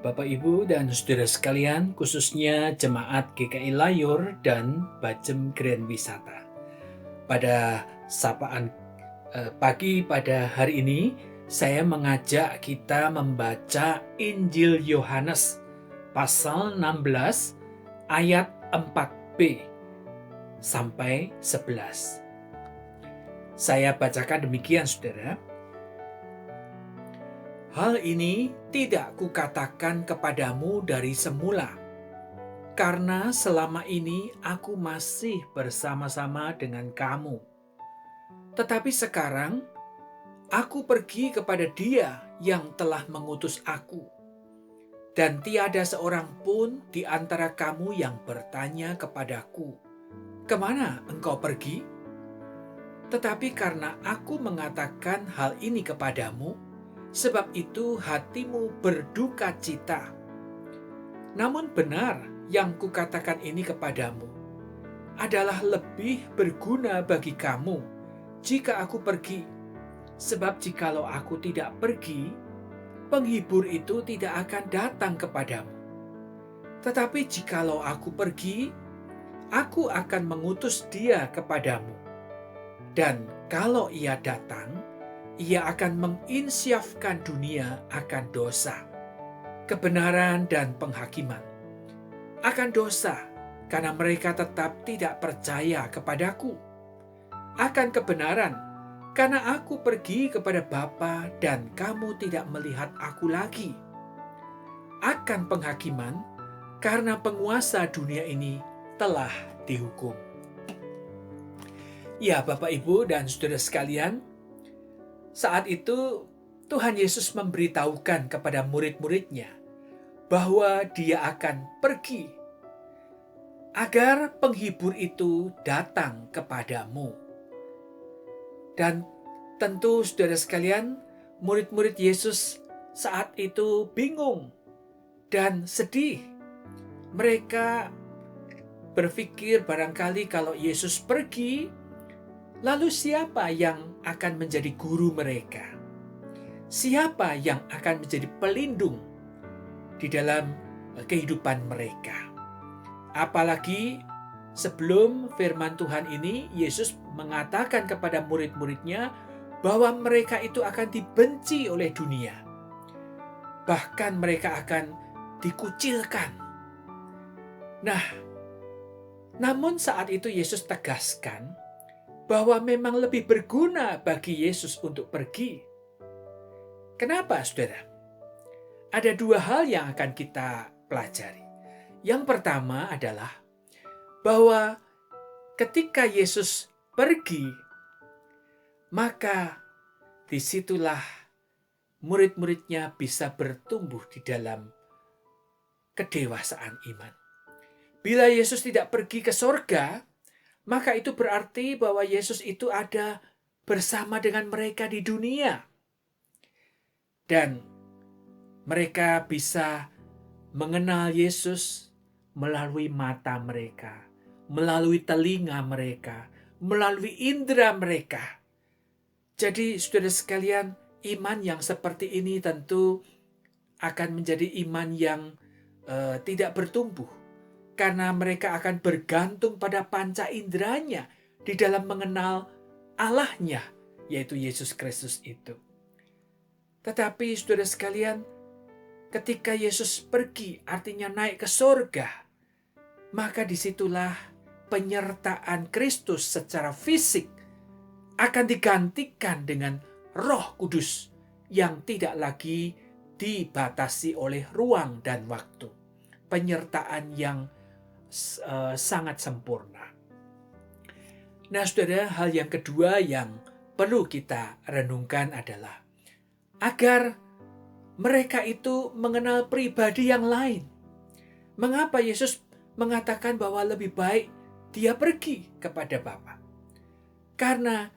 Bapak, Ibu, dan saudara sekalian, khususnya jemaat GKI Layur dan Bajem Grand Wisata. Pada sapaan pagi pada hari ini, saya mengajak kita membaca Injil Yohanes pasal 16 ayat 4b sampai 11. Saya bacakan demikian, saudara. Hal ini tidak kukatakan kepadamu dari semula, karena selama ini aku masih bersama-sama dengan kamu. Tetapi sekarang aku pergi kepada Dia yang telah mengutus aku, dan tiada seorang pun di antara kamu yang bertanya kepadaku, "Kemana engkau pergi?" Tetapi karena aku mengatakan hal ini kepadamu, sebab itu hatimu berduka cita. Namun benar yang kukatakan ini kepadamu adalah lebih berguna bagi kamu jika aku pergi. Sebab jikalau aku tidak pergi, penghibur itu tidak akan datang kepadamu. Tetapi jikalau aku pergi, aku akan mengutus Dia kepadamu. Dan kalau Ia datang, Ia akan menginsyafkan dunia akan dosa, kebenaran dan penghakiman. Akan dosa, karena mereka tetap tidak percaya kepadaku. Akan kebenaran, karena aku pergi kepada Bapa dan kamu tidak melihat aku lagi. Akan penghakiman, karena penguasa dunia ini telah dihukum. Ya, Bapak, Ibu, dan saudara sekalian, saat itu Tuhan Yesus memberitahukan kepada murid-muridnya bahwa Dia akan pergi agar penghibur itu datang kepadamu. Dan tentu saudara sekalian, murid-murid Yesus saat itu bingung dan sedih. Mereka berpikir barangkali kalau Yesus pergi, lalu siapa yang akan menjadi guru mereka? Siapa yang akan menjadi pelindung di dalam kehidupan mereka? Apalagi sebelum firman Tuhan ini, Yesus mengatakan kepada murid-muridnya bahwa mereka itu akan dibenci oleh dunia. Bahkan mereka akan dikucilkan. Nah, namun saat itu Yesus tegaskan bahwa memang lebih berguna bagi Yesus untuk pergi. Kenapa, saudara? Ada dua hal yang akan kita pelajari. Yang pertama adalah bahwa ketika Yesus pergi, maka disitulah murid-muridnya bisa bertumbuh di dalam kedewasaan iman. Bila Yesus tidak pergi ke sorga, maka itu berarti bahwa Yesus itu ada bersama dengan mereka di dunia. Dan mereka bisa mengenal Yesus melalui mata mereka, melalui telinga mereka, melalui indera mereka. Jadi saudara sekalian, iman yang seperti ini tentu akan menjadi iman yang tidak bertumbuh, karena mereka akan bergantung pada panca inderanya di dalam mengenal Allahnya, yaitu Yesus Kristus itu. Tetapi saudara sekalian, ketika Yesus pergi, artinya naik ke surga, maka disitulah penyertaan Kristus secara fisik akan digantikan dengan Roh Kudus yang tidak lagi dibatasi oleh ruang dan waktu. Penyertaan yang sangat sempurna. Nah, saudara, hal yang kedua yang perlu kita renungkan adalah agar mereka itu mengenal pribadi yang lain. Mengapa Yesus mengatakan bahwa lebih baik Dia pergi kepada Bapa? Karena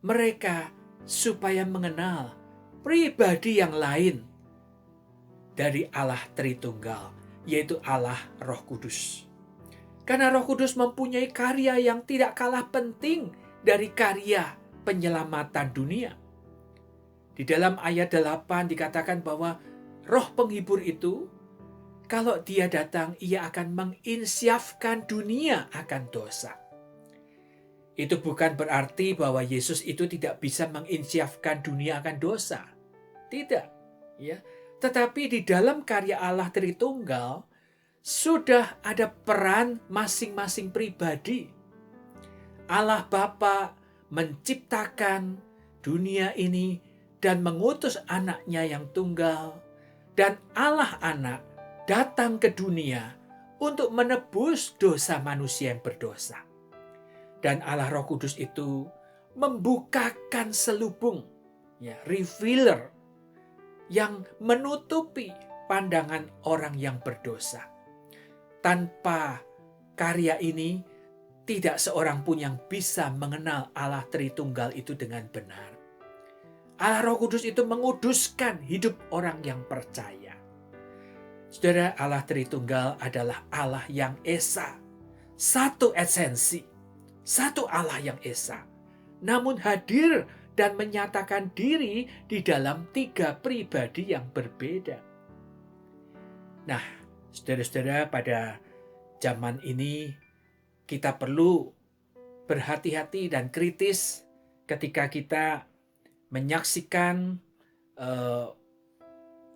mereka supaya mengenal pribadi yang lain dari Allah Tritunggal, yaitu Allah Roh Kudus. Karena Roh Kudus mempunyai karya yang tidak kalah penting dari karya penyelamatan dunia. Di dalam ayat 8 dikatakan bahwa Roh penghibur itu Kalau Dia datang, Ia akan menginsyafkan dunia akan dosa. Itu bukan berarti bahwa Yesus itu tidak bisa menginsyafkan dunia akan dosa. Tidak, ya. Tetapi di dalam karya Allah Tritunggal sudah ada peran masing-masing pribadi. Allah Bapa menciptakan dunia ini dan mengutus anaknya yang tunggal, dan Allah Anak datang ke dunia untuk menebus dosa manusia yang berdosa. Dan Allah Roh Kudus itu membukakan selubung, ya, revealer, yang menutupi pandangan orang yang berdosa. Tanpa karya ini, tidak seorang pun yang bisa mengenal Allah Tritunggal itu dengan benar. Allah Roh Kudus itu menguduskan hidup orang yang percaya. Saudara, Allah Tritunggal adalah Allah yang esa. Satu esensi, satu Allah yang esa. Namun hadir dan menyatakan diri di dalam tiga pribadi yang berbeda. Nah, saudara-saudara, pada zaman ini kita perlu berhati-hati dan kritis ketika kita menyaksikan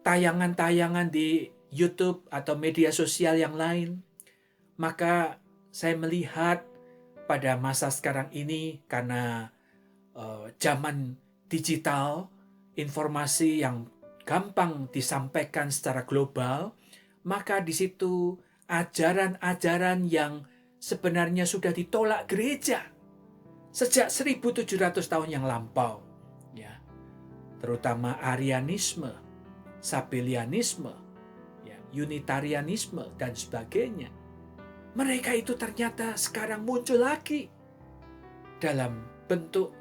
tayangan-tayangan di YouTube atau media sosial yang lain. Maka saya melihat pada masa sekarang ini, karena zaman digital, informasi yang gampang disampaikan secara global, maka di situ ajaran-ajaran yang sebenarnya sudah ditolak gereja sejak 1700 tahun yang lampau, ya, terutama Arianisme, Sabellianisme, ya, Unitarianisme dan sebagainya. Mereka itu ternyata sekarang muncul lagi dalam bentuk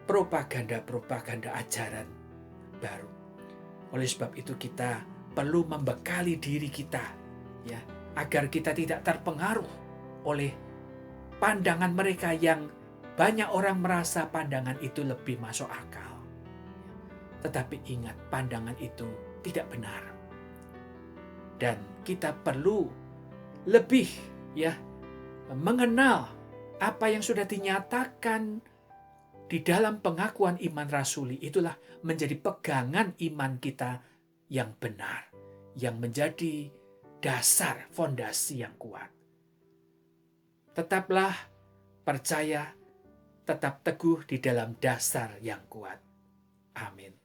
propaganda-propaganda ajaran baru. Oleh sebab itu kita perlu membekali diri kita, ya, agar kita tidak terpengaruh oleh pandangan mereka yang banyak orang merasa pandangan itu lebih masuk akal. Tetapi ingat, pandangan itu tidak benar. Dan kita perlu lebih, ya, mengenal apa yang sudah dinyatakan di dalam pengakuan iman rasuli. Itulah menjadi pegangan iman kita yang benar, yang menjadi dasar fondasi yang kuat. Tetaplah percaya, tetap teguh di dalam dasar yang kuat. Amin.